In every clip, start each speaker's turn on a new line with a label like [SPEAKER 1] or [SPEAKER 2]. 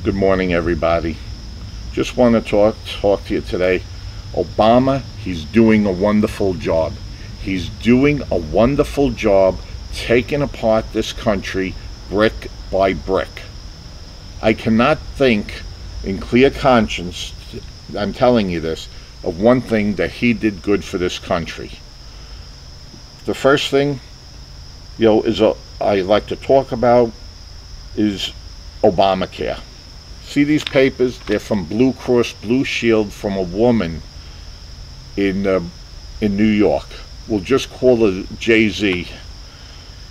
[SPEAKER 1] Good morning, everybody. Just want to talk to you today. Obama, he's doing a wonderful job. He's doing a wonderful job taking apart this country brick by brick. I cannot think in clear conscience, I'm telling you this, of one thing that he did good for this country. The first thing, I like to talk about is Obamacare. See these papers? They're from Blue Cross Blue Shield, from a woman in New York. We'll just call her Jay-Z.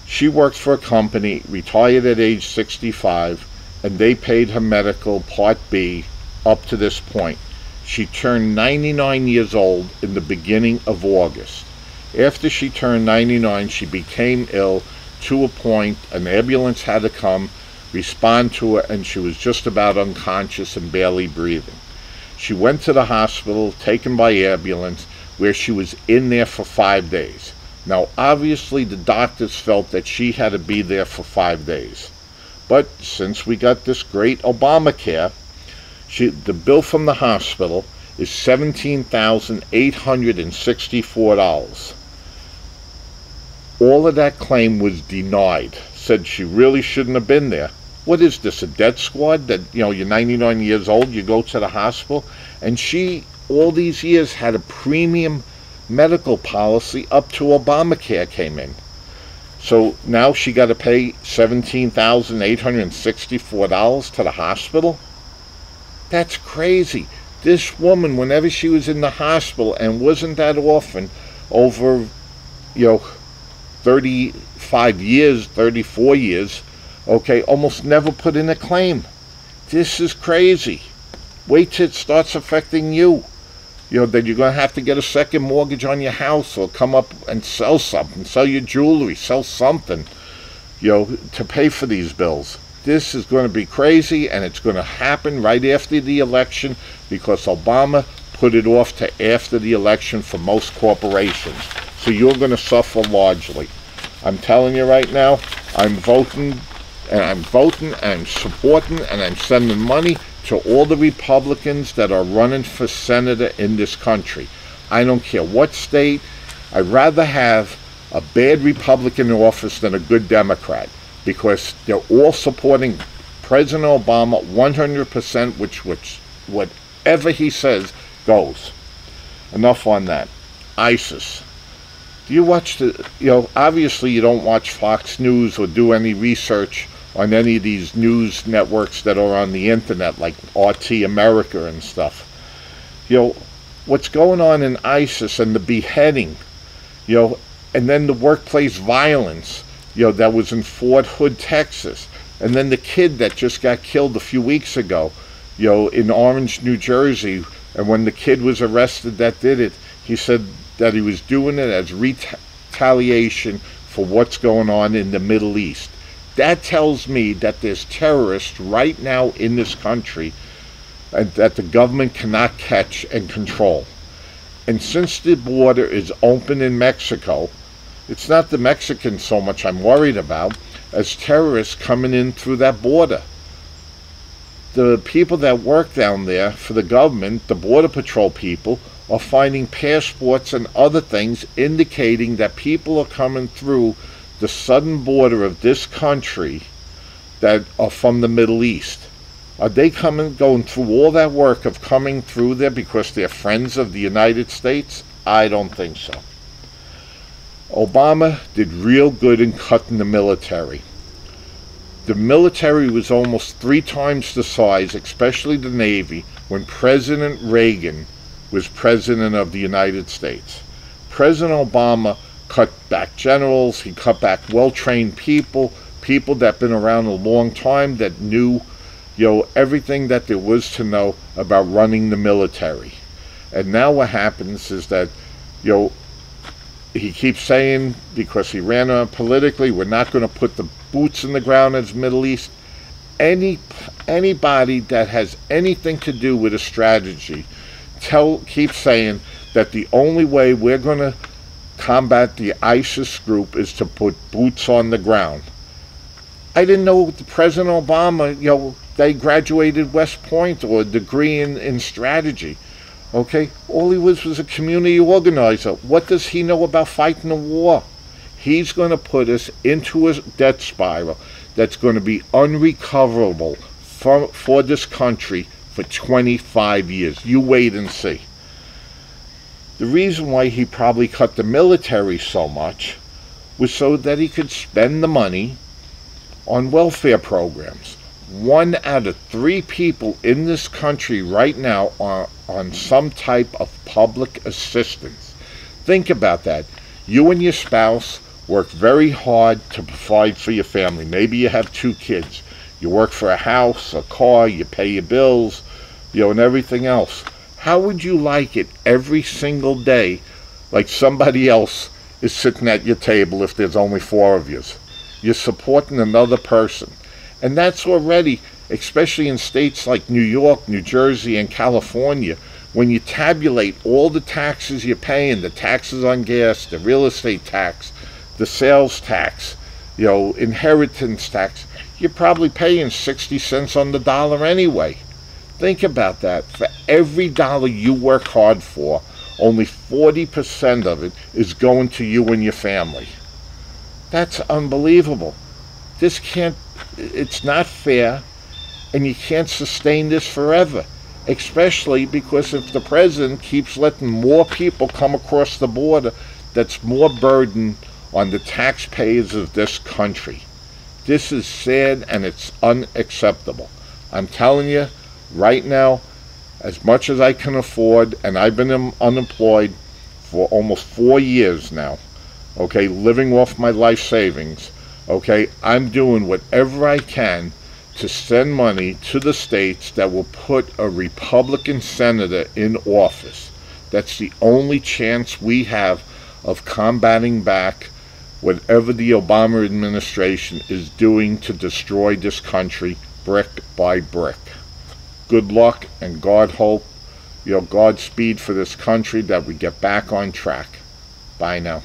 [SPEAKER 1] She worked for a company, retired at age 65, and they paid her medical Part B up to this point. She turned 99 years old in the beginning of August. After she turned 99, she became ill to a point an ambulance had to come, respond to her, and she was just about unconscious and barely breathing. She went to the hospital, taken by ambulance, where she was in there for 5 days. Now, obviously, the doctors felt that she had to be there for 5 days. But since we got this great Obamacare, the bill from the hospital is $17,864. All of that claim was denied. Said she really shouldn't have been there. What is this, a death squad that, you're 99 years old, you go to the hospital? And she, all these years, had a premium medical policy up to Obamacare came in. So now she got to pay $17,864 to the hospital? That's crazy. This woman, whenever she was in the hospital, and wasn't that often, over, 35 years, 34 years, almost never put in a claim. This is crazy. Wait till it starts affecting you. That you're going to have to get a second mortgage on your house, or come up and sell something, sell your jewelry, sell something, to pay for these bills. This is going to be crazy, and it's going to happen right after the election, because Obama put it off to after the election for most corporations. So you're going to suffer largely. I'm telling you right now, I'm voting, and I'm supporting, and I'm sending money to all the Republicans that are running for senator in this country. I don't care what state. I'd rather have a bad Republican in office than a good Democrat, because they're all supporting President Obama 100%, which whatever he says goes. Enough on that. ISIS. Do you watch obviously you don't watch Fox News or do any research on any of these news networks that are on the internet, like RT America and stuff. What's going on in ISIS, and the beheading, and then the workplace violence, that was in Fort Hood, Texas, and then the kid that just got killed a few weeks ago, in Orange, New Jersey, and when the kid was arrested that did it, he said that he was doing it as retaliation for what's going on in the Middle East. That tells me that there's terrorists right now in this country, and that the government cannot catch and control. And since the border is open in Mexico, it's not the Mexicans so much I'm worried about as terrorists coming in through that border. The people that work down there for the government, the Border Patrol people, are finding passports and other things indicating that people are coming through the southern border of this country that are from the Middle East. Are they going through all that work of coming through there because they're friends of the United States? I don't think so. Obama did real good in cutting the military. The military was almost 3 times the size, especially the Navy, when President Reagan was President of the United States. President Obama cut back generals, he cut back well-trained people that have been around a long time, that knew, everything that there was to know about running the military. And now what happens is that, he keeps saying, because he ran on politically, we're not going to put the boots in the ground as Middle East. Anybody that has anything to do with a strategy keep saying that the only way we're going to combat the ISIS group is to put boots on the ground. I didn't know President Obama, they graduated West Point or a degree in strategy. Okay? All he was a community organizer. What does he know about fighting a war? He's going to put us into a debt spiral that's going to be unrecoverable for this country for 25 years. You wait and see. The reason why he probably cut the military so much was so that he could spend the money on welfare programs. 1 out of 3 people in this country right now are on some type of public assistance. Think about that. You and your spouse work very hard to provide for your family. Maybe you have 2 kids. You work for a house, a car, you pay your bills, and everything else. How would you like it every single day, like somebody else is sitting at your table if there's only 4 of you? You're supporting another person. And that's already, especially in states like New York, New Jersey, and California, when you tabulate all the taxes you're paying, the taxes on gas, the real estate tax, the sales tax, inheritance tax, you're probably paying 60 cents on the dollar anyway. Think about that. For every dollar you work hard for, only 40% of it is going to you and your family. That's unbelievable. It's not fair, and you can't sustain this forever. Especially because if the president keeps letting more people come across the border, that's more burden on the taxpayers of this country. This is sad and it's unacceptable. I'm telling you, right now, as much as I can afford, and I've been unemployed for almost 4 years now, okay, living off my life savings, okay, I'm doing whatever I can to send money to the states that will put a Republican senator in office. That's the only chance we have of combating back whatever the Obama administration is doing to destroy this country brick by brick. Good luck, and Godspeed for this country, that we get back on track. Bye now.